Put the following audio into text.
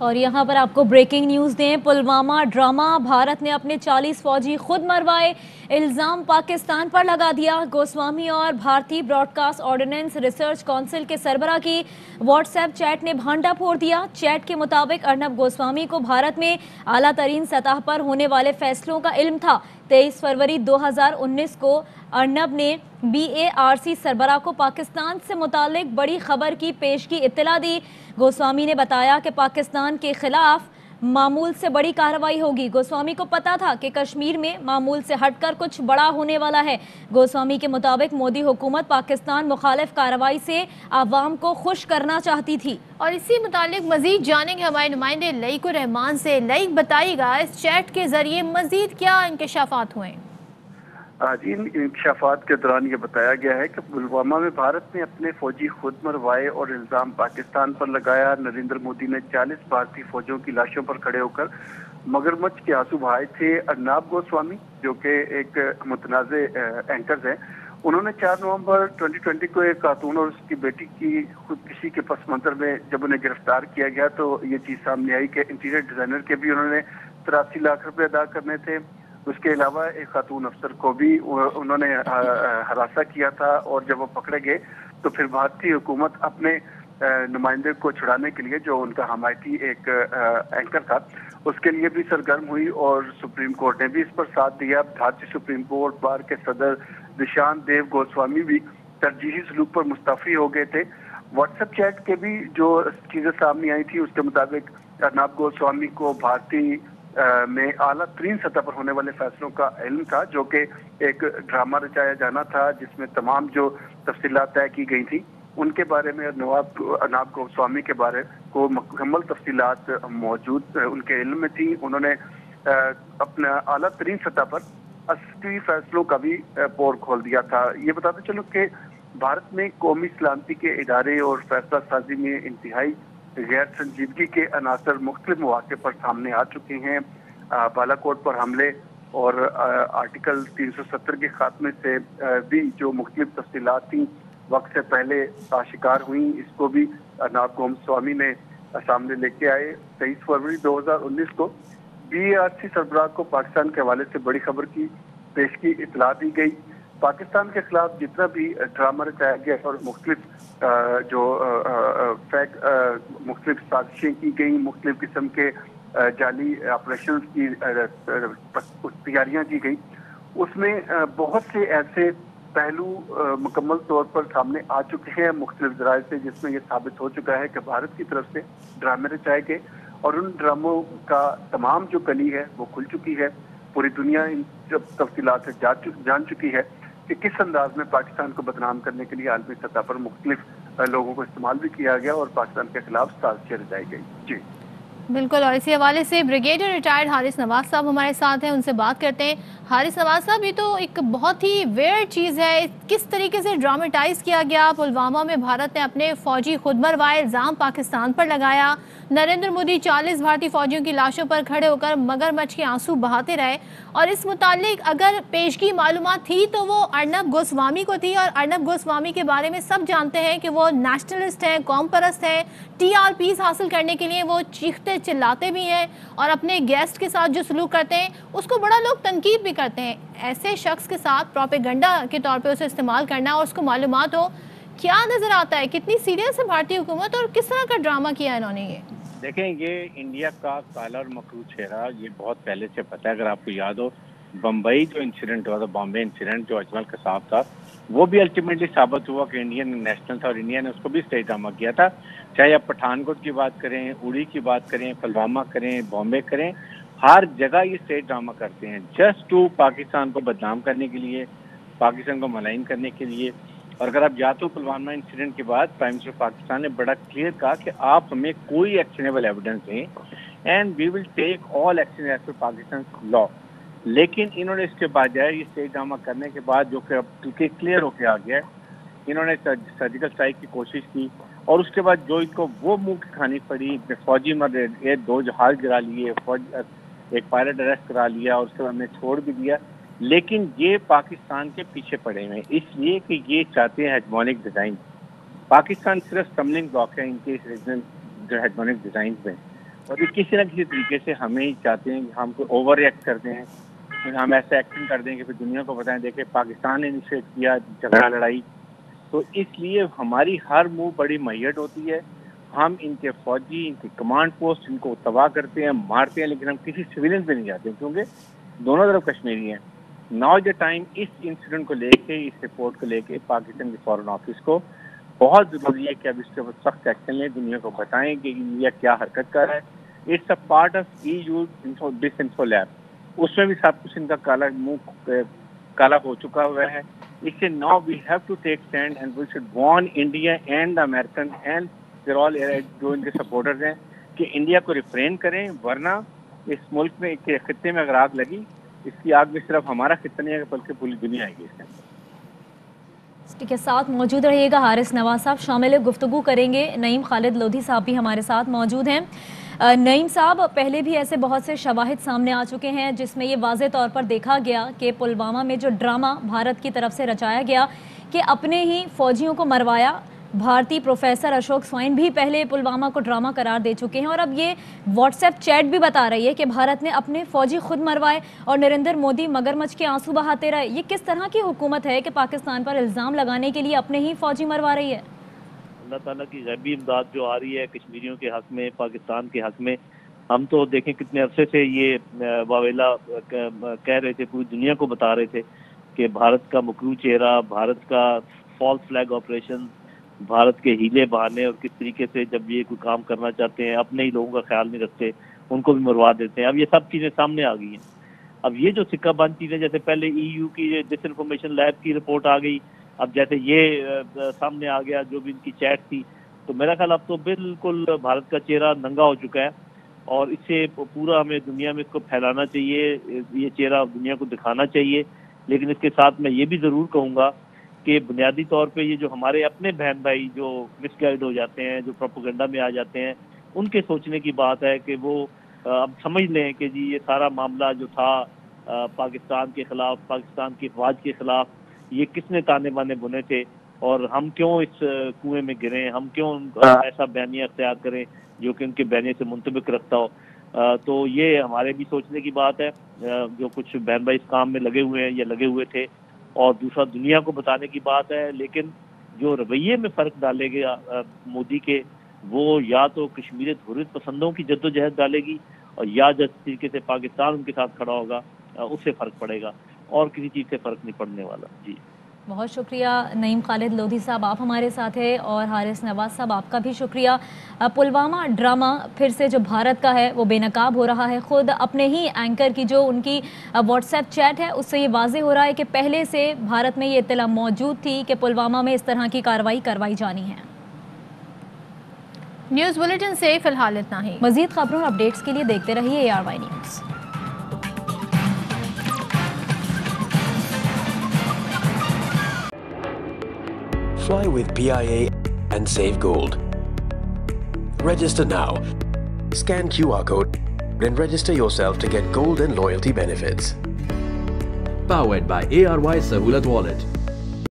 और यहाँ पर आपको ब्रेकिंग न्यूज़ दें, पुलवामा ड्रामा, भारत ने अपने 40 फौजी खुद मरवाए, इल्ज़ाम पाकिस्तान पर लगा दिया। गोस्वामी और भारतीय ब्रॉडकास्ट ऑर्डिनेंस रिसर्च काउंसिल के सरबराह की व्हाट्सएप चैट ने भांडा फोड़ दिया। चैट के मुताबिक अर्नब गोस्वामी को भारत में आला तरीन सतह पर होने वाले फैसलों का इल्म था। 23 फरवरी 2019 को अर्नब ने BARC सरबराह को पाकिस्तान से मुतालिक बड़ी खबर की पेशगी इत्तला दी। गोस्वामी ने बताया कि पाकिस्तान के खिलाफ मामूल से बड़ी कार्रवाई होगी। गोस्वामी को पता था कि कश्मीर में मामूल से हटकर कुछ बड़ा होने वाला है। गोस्वामी के मुताबिक मोदी हुकूमत पाकिस्तान मुखालिफ कार्रवाई से आवाम को खुश करना चाहती थी। और इसी मुतालिक मजीद जानेंगे हमारे नुमाइंदे लईकुर रहमान से। लईक बताइएगा, इस चैट के जरिए मजीद क्या इंकशाफात हुए? जी, इन इंकशाफात के दौरान ये बताया गया है कि पुलवामा में भारत ने अपने फौजी खुद मरवाए और इल्ज़ाम पाकिस्तान पर लगाया। नरेंद्र मोदी ने 40 भारतीय फौजियों की लाशों पर खड़े होकर मगरमच्छ के आंसू बहाए थे। अर्नब गोस्वामी, जो कि एक मुतनाज़े एंकर हैं, उन्होंने 4 नवंबर 2020 को एक खातून और उसकी बेटी की खुदकुशी के पस मंजर में जब उन्हें गिरफ्तार किया गया तो ये चीज़ सामने आई कि इंटीरियर डिज़ाइनर के भी उन्होंने 83 लाख रुपए अदा करने थे। उसके अलावा एक खातून अफसर को भी उन्होंने हरासा किया था और जब वो पकड़े गए तो फिर भारतीय हुकूमत अपने नुमाइंदे को छुड़ाने के लिए, जो उनका हमायती एक एंकर था, उसके लिए भी सरगर्म हुई और सुप्रीम कोर्ट ने भी इस पर साथ दिया। भारतीय सुप्रीम कोर्ट बार के सदर निशांत देव गोस्वामी भी तरजीही सलूक पर मुस्तफी हो गए थे। व्हाट्सएप चैट के भी जो चीजें सामने आई थी उसके मुताबिक अर्नब गोस्वामी को भारतीय में आला तरीन सतह पर होने वाले फैसलों का इल्म था, जो कि एक ड्रामा रचाया जाना था जिसमें तमाम जो तफसीलात तय की गई थी उनके बारे में अर्नब गोस्वामी के बारे को मुकम्मल तफसीलात मौजूद उनके इल्म में थी। उन्होंने अपना आला तरीन सतह पर असली फैसलों का भी पोर खोल दिया था। ये बताते चलो कि भारत में कौमी सलामती के इदारे और फैसला साजी में इंतहाई गैर संजीदगी के अनासर मुख्तलिफ मौके पर सामने आ चुके हैं। बालाकोट पर हमले और आर्टिकल 370 के खात्मे से भी जो मुख्तलिफ तफसीलात थी वक्त से पहले आशिकार हुई, इसको भी अर्नब गोस्वामी ने सामने लेके आए। 23 फरवरी 2019 को BARC सरबराह को पाकिस्तान के हवाले से बड़ी खबर की पेशगी इतला दी गई। पाकिस्तान के खिलाफ जितना भी ड्रामा रचाया गया और मुख्तलिफ मुख्तलिफ साजिशें की गई, मुख्तलिफ किस्म के जाली ऑपरेशन की तैयारियां की गई, उसमें बहुत से ऐसे पहलू मुकम्मल तौर पर सामने आ चुके हैं मुख्तलिफ ज़राए से, जिसमें यह साबित हो चुका है कि भारत की तरफ से ड्रामे रचाए गए और उन ड्रामों का तमाम जो कली है वो खुल चुकी है। पूरी दुनिया इन जब तफसीलात से जान चुकी है कि किस अंदाज में पाकिस्तान को बदनाम करने के लिए आलमी सतह पर मुख्तलिफ लोगों को इस्तेमाल भी किया गया और पाकिस्तान के खिलाफ साजिशें रचाई गई। जी बिल्कुल, और इसी हवाले से ब्रिगेडियर रिटायर्ड हारिस नवाज साहब हमारे साथ हैं, उनसे बात करते हैं। हारिस नवाज साहब, ये तो एक बहुत ही वेयर चीज़ है, किस तरीके से ड्रामेटाइज किया गया। पुलवामा में भारत ने अपने फौजी खुद मरवाए, इल्ज़ाम पाकिस्तान पर लगाया। नरेंद्र मोदी 40 भारतीय फौजियों की लाशों पर खड़े होकर मगरमच्छ के आंसू बहाते रहे और इस मुतालिक अगर पेशगी मालूमात थी तो वो अर्नब गोस्वामी को थी। और अर्नब गोस्वामी के बारे में सब जानते हैं कि वो नेशनलिस्ट हैं, कौम परस्त हैं, TRPs हासिल करने के लिए वो चीखते चिल्लाते भी हैं और अपने गेस्ट के साथ जो सलूक करते हैं उसको बड़ा लोग तनकीद भी करते हैं। ऐसे शख्स के साथ प्रोपेगेंडा के तौर पे उसे इस्तेमाल करना और उसको मालूमात हो, क्या नज़र आता है? कितनी सीरियस है भारतीय हुकूमत और किस तरह का ड्रामा किया इन्होंने? ये देखें, ये इंडिया का काला और मकरूज चेहरा ये बहुत पहले से पता है। अगर आपको याद हो, बम्बई जो इंसिडेंट हुआ था, बॉम्बे इंसिडेंट जो अजमल कसाब था, वो भी अल्टीमेटली साबित हुआ कि इंडियन नेशनल था और इंडिया ने उसको भी सही ड्रामा किया था। चाहे आप पठानकोट की बात करें, उड़ी की बात करें, पुलवामा करें, बॉम्बे करें, हर जगह ये सही ड्रामा करते हैं जस्ट टू पाकिस्तान को बदनाम करने के लिए, पाकिस्तान को मलाइन करने के लिए। और अगर आप या तो पुलवामा इंसिडेंट के बाद प्राइम मिनिस्टर पाकिस्तान ने बड़ा क्लियर कहा कि आप हमें कोई एक्शनेबल एविडेंस दें and we will take all action as per Pakistan law. लेकिन इन्होंने इसके बाद जाए ये स्टेज ड्रामा करने के बाद, जो कि अब क्लियर होके आ गया, इन्होंने सर्जिकल स्ट्राइक की कोशिश की और उसके बाद जो इनको वो मुंह की खानी पड़ी, फौजी मर रहे, 2 जहाज गिरा लिए, एक पायलट अरेस्ट करा लिया और उसके बाद हमने छोड़ भी दिया। लेकिन ये पाकिस्तान के पीछे पड़े हुए हैं इसलिए कि ये चाहते हैं हेजमोनिक डिज़ाइन। पाकिस्तान सिर्फ स्टम्बलिंग ब्लॉक है इनके रीजनल जो हेजमोनिक डिज़ाइन में। اور یہ کسی نہ کسی طریقے سے ہمیں ہی چاہتے ہیں کہ ہم کو اوور ریئیکٹ کرتے ہیں، ہم ایسے ایکٹنگ کر دیں کہ پھر دنیا کو بتائیں دیکھیں پاکستان نے انیشیٹ کیا جھگڑا لڑائی. تو اس لیے ہماری ہر موو بڑی میٹ ہوتی ہے. ہم ان کے فوجی، ان کی کمانڈ پوسٹ، ان کو تباہ کرتے ہیں، مارتے ہیں، لیکن ہم کسی سویلین پہ نہیں جاتے کیونکہ دونوں طرف کشمیری ہیں. ناؤ دا ٹائم اس انسیڈنٹ کو لے کے، اس رپورٹ کو لے کے پاکستان کے فارن آفس کو بہت ضروری ہے کہ اب اس کے اوپر سخت ایکشن لیں، دنیا کو بتائیں کہ انڈیا کیا حرکت کر رہا ہے. It's a part of EU DisinfoLab. اس میں بھی سب کچھ ان کا کالا ہو چکا ہوا ہے. اس سے now we have to take stand and we should warn India and American and there all جو ان کے سپورٹرز ہیں کہ انڈیا کو ریفرین کریں، ورنہ اس ملک میں کے خطے میں اگر آگ لگی، اس کی آگ میں صرف ہمارا خطہ نہیں ہے بلکہ پوری دنیا آئے گی اس کے اندر. ٹھیک ہے، ساتھ موجود رہیے گا. حارث نواز صاحب شامل گفتگو کریں گے. نعیم خالد لودھی صاحب بھی ہمارے ساتھ موجود ہیں. نعیم صاحب، پہلے بھی ایسے بہت سے شواہد سامنے آ چکے ہیں جس میں یہ واضح طور پر دیکھا گیا کہ پلوامہ میں جو ڈرامہ بھارت کی طرف سے رچایا گیا کہ اپنے ہی فوجیوں کو مروایا. بھارتی پروفیسر اشوک سوائن بھی پہلے پلوامہ کو ڈرامہ قرار دے چکے ہیں، اور اب یہ واٹس ایپ چیٹ بھی بتا رہی ہے کہ بھارت نے اپنے فوجی خود مروائے اور نریندر مودی مگرمچھ کے آنسو بہاتے رہے. یہ کس طرح کی حکومت ہے کہ پاکستان پر الزام لگانے کے لیے اپنے ہی فوجی مروا رہی ہے؟ اللہ تعالیٰ کی غیبی امداد جو آ رہی ہے کشمیریوں کے حق میں، پاکستان کے حق میں. ہم تو دیکھیں کتنے عرصے سے یہ واویلا کہہ رہے تھے، پوری دنیا کو بتا رہے تھے کہ بھارت کا مکروہ چہرہ، بھارت کا فالس فلیگ آپریشن، بھارت کے ہیلے بہانے، اور کس طریقے سے جب یہ کوئی کام کرنا چاہتے ہیں اپنے ہی لوگوں کا خیال نہیں رکھتے، ان کو بھی مروا دیتے ہیں. اب یہ سب چیزیں سامنے آ گئی ہیں. اب یہ جو سکہ بند چیزیں، جیسے پہلے EU کی ڈس انفارمیشن لیب کی رپورٹ آ گئی، اب جیسے یہ سامنے آ گیا جو بھی ان کی چیٹ تھی، تو میرا خیال اب تو بالکل بھارت کا چہرہ ننگا ہو چکا ہے، اور اس سے پورا ہمیں دنیا میں اس کو پھیلانا چاہیے، یہ چہرہ دنیا کو دکھانا چاہیے. لیکن اس کے ساتھ میں یہ بھی ضرور کہوں گا کہ بنیادی طور پہ یہ جو ہمارے اپنے بہن بھائی جو مس گائیڈ ہو جاتے ہیں، جو پروپیگنڈا میں آ جاتے ہیں، ان کے سوچنے کی بات ہے کہ وہ اب سمجھ لیں کہ جی یہ سارا معاملہ جو تھا پاکستان کے خلاف، پاکستان کی افواج کے خلاف، یہ کس نے تانے بانے بنے تھے، اور ہم کیوں اس کنویں میں گریں، ہم کیوں ایسا بیانیہ اختیار کریں جو کہ ان کے بیانیے سے منطبق رکھتا ہو. تو یہ ہمارے بھی سوچنے کی بات ہے، جو کچھ بہن بھائی اس کام میں لگے ہوئے ہیں یا لگے ہوئے تھے. اور دوسرا دنیا کو بتانے کی بات ہے. لیکن جو رویے میں فرق ڈالے گا مودی کے، وہ یا تو کشمیریت حریت پسندوں کی جدوجہد ڈالے گی، اور یا جس طریقے سے پاکستان ان کے ساتھ کھڑا ہوگا اس سے فرق پڑے گا، اور کسی چیز سے فرق نہیں پڑنے والا. جی بہت شکریہ نعیم خالد لودھی صاحب، آپ ہمارے ساتھ ہیں، اور حارث نواز صاحب آپ کا بھی شکریہ. پلوامہ ڈرامہ پھر سے جو بھارت کا ہے وہ بے نقاب ہو رہا ہے. خود اپنے ہی اینکر کی جو ان کی واٹس ایپ چیٹ ہے اس سے یہ واضح ہو رہا ہے کہ پہلے سے بھارت میں یہ اطلاع موجود تھی کہ پلوامہ میں اس طرح کی کارروائی کروائی جانی ہے. نیوز بلیٹن سے فی الحال اتنا ہی. مزید خبروں اور اپڈیٹس کے لیے دیکھتے رہیے ARY news. Fly with PIA and save gold. Register now. Scan QR code and register yourself to get gold and loyalty benefits. Powered by ARY Sahulat Wallet.